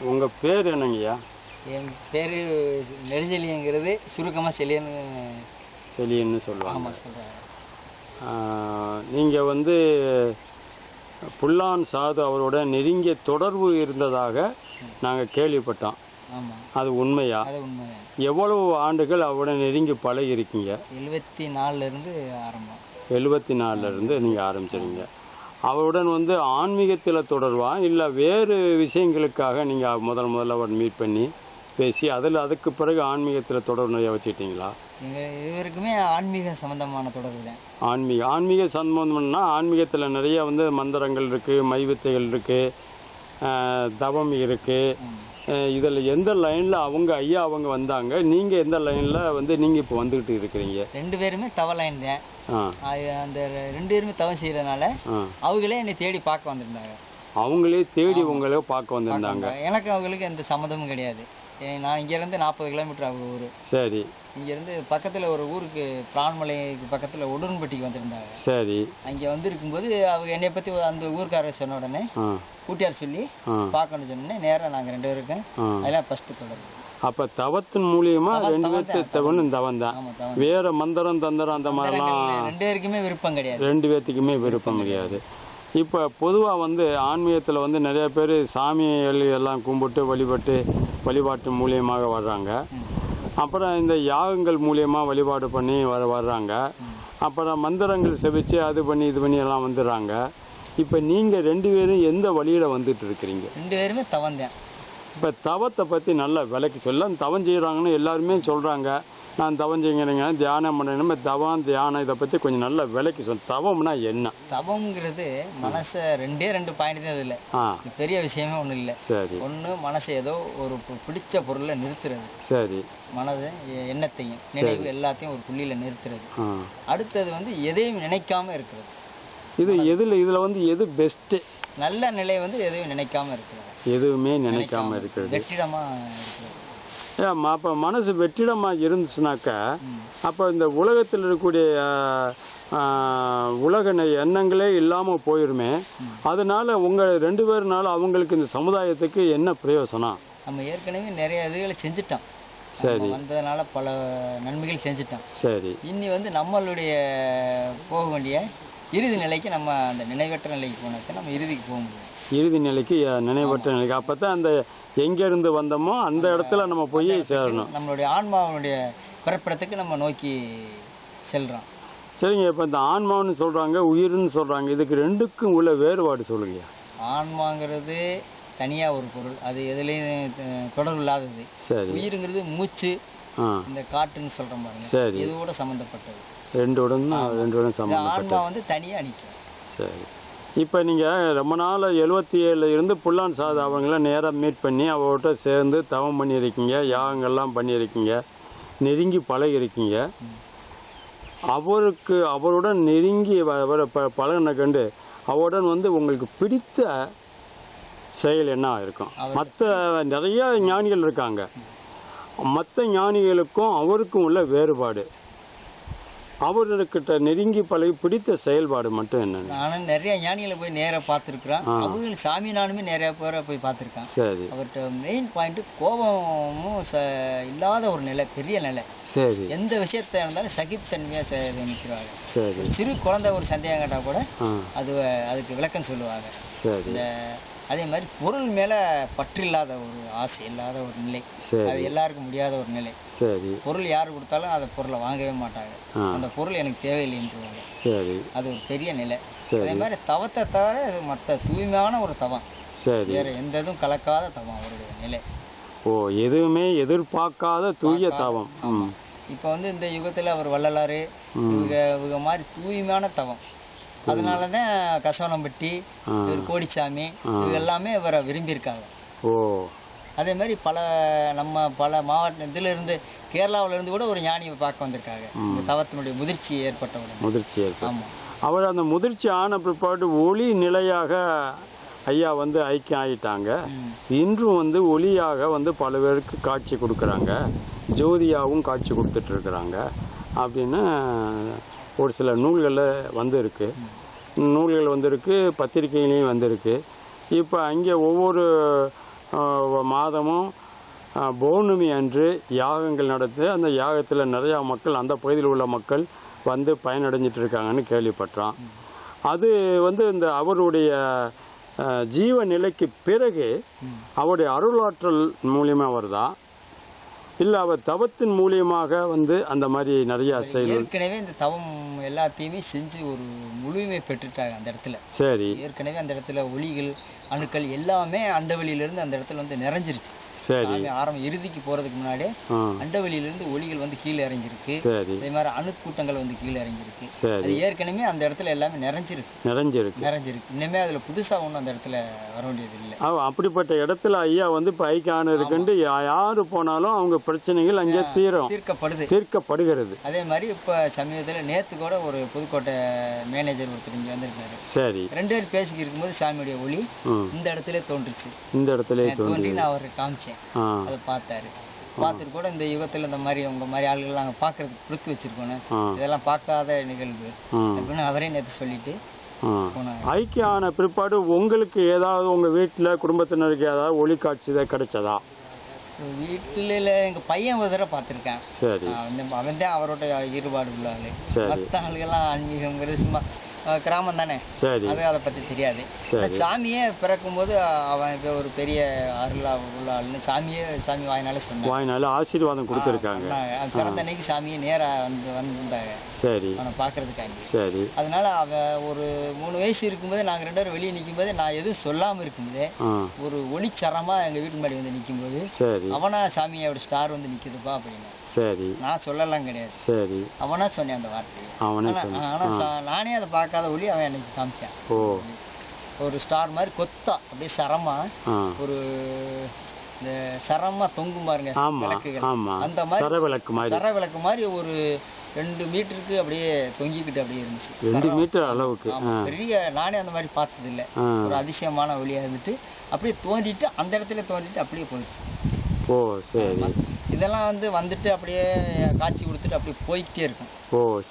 உங்கள் பேர் என்னங்கய்யா? என் பேர் நெடுஞ்செழியங்கிறது சுருக்கமாக செழியன்னு சொல்லுவாங்க. ஆமாம் சொல்கிறாங்க. நீங்கள் வந்து புல்லான் சாது அவரோட நெருங்கிய தொடர்பு இருந்ததாக நாங்கள் கேள்விப்பட்டோம். ஆமாம், அது உண்மையா? அது உண்மைதான். எவ்வளவு ஆண்டுகள் அவரோட நெருங்கி பழகி இருக்கீங்க? 74 ஆரம்பம். 74 நீங்கள் ஆரம்பிச்சிருங்க. அவருடன் வந்து ஆன்மீகத்தில் தொடர்பா இல்லை வேறு விஷயங்களுக்காக நீங்கள் முதல்ல அவர் மீட் பண்ணி பேசி அதுக்கு பிறகு ஆன்மீகத்தில் தொடர்பு நிறைய வச்சுக்கிட்டீங்களா? இவருக்குமே ஆன்மீக சம்பந்தமான தொடர்பு தான். ஆன்மீக சம்பந்தம்னா ஆன்மீகத்தில் நிறைய வந்து மந்திரங்கள் இருக்குது, மைவித்தைகள் இருக்குது, தவம் இருக்குது. இதில் எந்த லைனில் அவங்க வந்தாங்க, நீங்கள் எந்த லைனில் வந்து நீங்கள் இப்போ வந்துக்கிட்டு இருக்கிறீங்க? 2 பேருமே தவ லைன் தான். அந்த 2 பேருமே தவம் செய்யறதுனால அவங்களே என்னை தேடி பார்க்க வந்திருந்தாங்க. அவங்களே தேடி உங்களை பார்க்க வந்திருந்தாங்க. எனக்கு அவங்களுக்கு எந்த சம்மந்தமும் கிடையாது. நான் இங்கேருந்து 40 கிலோமீட்டர் அவங்க ஊர். சரி. இங்கேருந்து பக்கத்தில் ஒரு ஊருக்கு பிரான்மலைக்கு பக்கத்தில் உடன்பட்டிக்கு வந்திருந்தாங்க. சரி. அங்கே வந்திருக்கும்போது அவங்க என்னை பற்றி அந்த ஊருக்காரர் சொன்ன உடனே கூட்டியார் சொல்லி பார்க்கணும்னு சொன்னேன். நேராக நாங்கள் 2 பேருக்கும் அதெல்லாம் ஃபஸ்ட்டு தொடர்பு. அப்போ தவத்தின் மூலியமா 2 பேர்த்து தவம் தான். வேற மந்திரம் தந்திரம் அந்த மாதிரிலாம் 2 பேருக்குமே விருப்பம் கிடையாது. 2 பேர்த்துக்குமே விருப்பம் கிடையாது. இப்போ பொதுவாக வந்து ஆன்மீகத்தில் வந்து நிறைய பேர் சாமிகள் எல்லாம் கும்பிட்டு வழிபாட்டு மூலியமாக வர்றாங்க. அப்புறம் இந்த யாகங்கள் மூலியமாக வழிபாடு பண்ணி வர்றாங்க. அப்புறம் மந்திரங்கள் செவிச்சு அது பண்ணி இது பண்ணி எல்லாம் வந்துடுறாங்க. இப்போ நீங்கள் 2 பேரும் எந்த வழியில் வந்துட்டு இருக்கிறீங்க? 2 பேருமே தவம் தான். இப்போ தவத்தை பற்றி நல்லா விளக்கி சொல்ல. தவம் செய்கிறாங்கன்னு எல்லாருமே சொல்கிறாங்க. நான் தவம் செய்கிறேங்க, தியானம் பண்ணுறேன். தவம் தியானம் இதை பற்றி கொஞ்சம் நல்லா விளக்கி சொல்ல. தவம்னா என்ன? தவங்கிறது மனசை 2 பாயிண்ட் தான். இதில் பெரிய விஷயமே ஒன்றும் இல்லை. சரி. ஒன்று மனசை ஏதோ ஒரு பிடிச்ச பொருளை நிறுத்துறது. சரி. மனதை எண்ணத்தையும் நினைவு எல்லாத்தையும் ஒரு புள்ளியில் நிறுத்துறது. அடுத்தது வந்து எதையும் நினைக்காம இருக்கிறது. இதுல வந்து எது பெஸ்ட்? நல்ல நிலை வந்து எதையும் நினைக்காம இருக்கிறது. எதுவுமே நினைக்காம இருக்கிறது. வெற்றிடமா இருக்கிறது. அப்போ மனசு வெற்றிடமாக இருந்துச்சுனாக்கா அப்போ இந்த உலகத்தில் இருக்கக்கூடிய உலக எண்ணங்களே இல்லாமல் போயிருமே. அதனால உங்கள் 2 பேருனால அவங்களுக்கு இந்த சமுதாயத்துக்கு என்ன பிரயோசனம்? நம்ம ஏற்கனவே நிறைய இதுகளை செஞ்சுட்டோம். சரி. வந்ததுனால பல நன்மைகள் செஞ்சுட்டோம். சரி. இனி வந்து நம்மளுடைய போக வேண்டிய இறுதி நிலைக்கு நம்ம அந்த நினைவற்ற நிலைக்கு போனாக்க நம்ம இறுதிக்கு போக முடியும். இறுதி நிலைக்கு நினைவற்ற நிலைக்கு அப்போ தான் அந்த எங்கேருந்து வந்தோமோ அந்த இடத்துல நம்ம போய் சேரணும். நம்மளுடைய ஆன்மாவுடைய பிறப்பிடத்துக்கு நம்ம நோக்கி செல்றோம். சரிங்க. இப்போ இந்த ஆன்மான்னு சொல்கிறாங்க, உயிர்னு சொல்கிறாங்க. இதுக்கு 2க்கும் உள்ள வேறுபாடு சொல்லுங்க. ஆன்மாங்கிறது தனியாக ஒரு பொருள், அது எதுலேயும் தொடர்பு இல்லாதது. சரி. உயிருங்கிறது மூச்சு, இந்த காற்றுன்னு சொல்கிற மாதிரி. சரி. இதோட சம்மந்தப்பட்டது. 2 சம்மந்தப்பட்டது. ஆன்மா வந்து தனியாக நிற்கும். சரி. இப்போ நீங்கள் ரொம்ப நாள் 77 இருந்து புல்லான் சாது அவங்கள நேராக மீட் பண்ணி அவர்கிட்ட சேர்ந்து தவம் பண்ணியிருக்கீங்க, யாகங்கள்லாம் பண்ணியிருக்கீங்க, நெருங்கி பழகிருக்கீங்க. அவருடன் நெருங்கி பழகின கண்டு அவருடன் வந்து உங்களுக்கு பிடித்த செயல் என்ன இருக்கும்? மற்ற நிறைய ஞானிகள் இருக்காங்க. மற்ற ஞானிகளுக்கும் அவருக்கும் உள்ள வேறுபாடு, அவர்கிட்ட நெருங்கி பழகி பிடித்த செயல்பாடு மட்டும் என்ன? நானும் நிறைய ஞானிகளை போய் நேராக பார்த்துருக்குறேன். அவங்க சாமி நானுமே நிறைய பேரை போய் பார்த்துருக்கேன். சரி. அவர்கிட்ட மெயின் பாயிண்ட் கோபமும் இல்லாத ஒரு நிலை, பெரிய நிலை. சரி. எந்த விஷயத்த இருந்தாலும் சகிப்புத்தன்மையாக நிற்கிறாங்க. சரி. சிறு குழந்தை ஒரு சந்தேகம் கேட்டால் கூட அதுக்கு விளக்கம் சொல்லுவாங்க. சரி. அதே மாதிரி பொருள் மேல பற்றில்லாத ஒரு ஆசை இல்லாத ஒரு நிலை, அது எல்லாருக்கும் முடியாத ஒரு நிலை. சரி. பொருள் யாரு கொடுத்தாலும் அந்த பொருளை வாங்கவே மாட்டாங்க. அந்த பொருள் எனக்கு தேவையில்லைன்றாங்க. சரி. அது ஒரு பெரிய நிலை. அதே மாதிரி தவத்தை தவிர மற்ற தூய்மையான ஒரு தவம். சரி. வேற எந்த இதுவும் கலக்காத தவம் அவருடைய நிலை. ஓ, எதுவுமே எதிர்பார்க்காத தூய தவம். இப்போ வந்து இந்த யுகத்துல அவர் வள்ளலாறு இவங்க மாதிரி தூய்மையான தவம். அதனாலதான் கசவனம்பட்டி, கோடிச்சாமி இவங்க எல்லாமே இவரை விரும்பியிருக்காங்க. ஓ. அதே மாதிரி பல மாவட்டத்துல இருந்து கேரளாவில இருந்து கூட ஒரு ஞானியை பார்க்க வந்திருக்காங்க. இந்த தவத்தினுடைய முதிர்ச்சி ஏற்பட்டவுடன். ஆமா. அவர் அந்த முதிர்ச்சி ஆன பிற்பாடு ஒளி நிலையாக ஐயா வந்து ஐக்கியம் ஆகிட்டாங்க. இன்றும் வந்து ஒளியாக வந்து பல பேருக்கு காட்சி கொடுக்குறாங்க, ஜோதியாகவும் காட்சி கொடுத்துட்டு இருக்கிறாங்க அப்படின்னு ஒரு சில நூல்களில் வந்திருக்கு, பத்திரிகைகளையும் வந்திருக்கு. இப்போ அங்கே ஒவ்வொரு மாதமும் பௌர்ணமி அன்று யாகங்கள் நடத்து அந்த யாகத்தில் நிறையா மக்கள் அந்த பகுதியில் உள்ள மக்கள் வந்து பயனடைஞ்சிட்டு இருக்காங்கன்னு கேள்விப்பட்டோம். அது வந்து இந்த அவருடைய ஜீவ நிலைக்கு பிறகு அவருடைய அருளாற்றல் மூலியமாக வருதா, இல்லை அவர் தவத்தின் மூலியமாக வந்து அந்த மாதிரி நிறைய செயல்கள்? ஏற்கனவே இந்த தவம் எல்லாத்தையுமே செஞ்சு ஒரு முழுமை பெற்றுட்டாங்க அந்த இடத்துல. சரி. ஏற்கனவே அந்த இடத்துல ஒளிகள் அணுக்கள் எல்லாமே அண்டவெளியிலிருந்து அந்த இடத்துல வந்து நிறைஞ்சிருச்சு. சரி. இறுதிக்கு போறதுக்கு முன்னாடி அண்டவெளியிலிருந்து ஒளிகள் வந்து கீழே இறங்கிருக்கு. அதே மாதிரி அணுக்கூட்டங்கள் வந்து கீழே இறங்கிருக்கு. அது ஏற்கனவே அந்த இடத்துல எல்லாமே நிறைஞ்சிருக்கு. இனிமே அதுல புதுசா ஒண்ணும் அந்த இடத்துல வர வேண்டியது இல்லை. அப்படிப்பட்ட இடத்துல ஐயா வந்து இப்ப ஐக்கிய இருக்குன்னு யாரு போனாலும் அவங்க பிரச்சனைகள் அங்கே தீர்க்கப்படுகிறது. அதே மாதிரி இப்ப சமீபத்துல நேத்து கூட ஒரு புதுக்கோட்டை மேனேஜர் ஒருத்தர் இங்க வந்திருக்காரு. சரி. 2 பேர் பேசிக்கிட்டு இருக்கும்போது சாமியுடைய ஒளி இந்த இடத்துல தோன்றுச்சு. இந்த இடத்துல தோன்றி நான் அவரை காமிச்சேன். அதை பார்த்தாரு. பார்த்துட்டு கூட இந்த யுகத்துல இந்த மாதிரி உங்க மாதிரி ஆளுகள் நாங்க பாக்குறதுக்கு கொடுத்து வச்சிருக்கோம், இதெல்லாம் பார்க்காத நிகழ்வு அப்படின்னு அவரே நேற்று சொல்லிட்டு போனாங்க. ஐக்கிய ஆன பிற்பாடு உங்களுக்கு ஏதாவது உங்க வீட்டுல குடும்பத்தினருக்கு ஏதாவது ஒளி காட்சி கிடைச்சதா? வீட்டுல எங்க பையன் ஒரு தடவை பார்த்திருக்கேன். அவன் தான் அவரோட ஈடுபாடு உள்ள ஆளு. மற்ற ஆளுகள்லாம் ஆன்மீகங்கிறது சும்மா கிராமம் தானே, அது அதை பத்தி தெரியாது. சாமியே பிறக்கும் போது அவன் ஒரு பெரிய அருளா உள்ள ஆளுன்னு சாமி வாயினால சொன்னாங்க. வாயினால ஆசீர்வாதம் கொடுத்திருக்காங்க. பிறந்த அன்னைக்கு சாமியை நேரா வந்தாங்க அவனை பாக்குறதுக்காண்டி. சரி. அதனால அவன் ஒரு 3 வயசு இருக்கும்போது நாங்க 2 பேரும் வெளியே நிக்கும் போது நான் எதுவும் சொல்லாம இருக்கும்போது ஒரு ஒளிச்சரமா எங்க வீட்டு முன்னாடி வந்து நிக்கும் போது அவனா சாமியோட ஸ்டார் வந்து நிக்குதுப்பா அப்படின்னு. சரி. நான் சொல்லலாம் கிடையாது. சரி. அவனா சொன்னேன் அந்த வார்த்தையை. ஆனா நானே அதை பார்க்காத ஒளி அவன் எனக்கு காமிச்சான். ஒரு ஸ்டார் மாதிரி கொத்தா அப்படியே சரமா ஒரு இந்த சரமா தொங்கும் பாருங்க விளக்குகள், அந்த மாதிரி சர விளக்கு மாதிரி ஒரு 2 மீட்டருக்கு அப்படியே தொங்கிக்கிட்டு அப்படியே இருந்துச்சு. 2 மீட்டர் அளவுக்கு பெரிய, நானே அந்த மாதிரி பார்த்தது இல்லை. ஒரு அதிசயமான ஒளியா இருந்துட்டு அப்படியே தோண்டிட்டு அந்த இடத்துல தோண்டிட்டு அப்படியே போயிடுச்சு. சரி. இதெல்லாம் வந்துட்டு அப்படியே காட்சி கொடுத்துட்டு அப்படியே போய்கிட்டே இருக்கும்.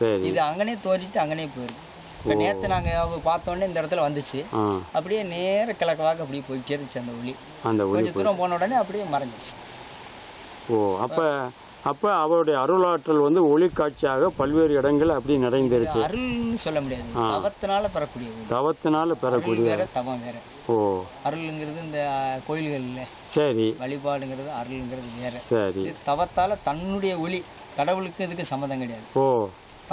சரி. இது அங்கனே தோண்டிட்டு அங்கனே போயிருக்கு. நேத்து நாங்க பார்த்தோன்னே இந்த இடத்துல வந்துச்சு, அப்படியே நேர கிழக்கு அப்படியே போயிட்டே இருந்துச்சு அந்த ஒளி. கொஞ்சம் தூரம் போன உடனே அப்படியே மறைஞ்சிச்சு. அப்ப அவருடைய அருளாற்றல் வந்து ஒளி காட்சியாக பல்வேறு இடங்கள் அப்படி நிறைந்திருக்கு. அருள்னு சொல்ல முடியாது, தவத்தினால பெறக்கூடிய வேற தவம் வேற. அருள்ங்கிறது இந்த கோயில்கள்ல சரி வழிபாடுங்கிறது, அருள்ங்கிறது வேற. சரி. தவத்தால தன்னுடைய ஒளி, கடவுளுக்கு இதுக்கு சம்மதம் கிடையாது.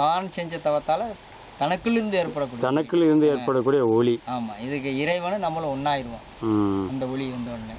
தான் செஞ்ச தவத்தால தனக்குள்ளிருந்து ஏற்படக்கூடிய ஒளி. ஆமா, இதுக்கு இறைவனும் நம்மளும் ஒன்னாயிருவோம் அந்த ஒளி வந்த உடனே.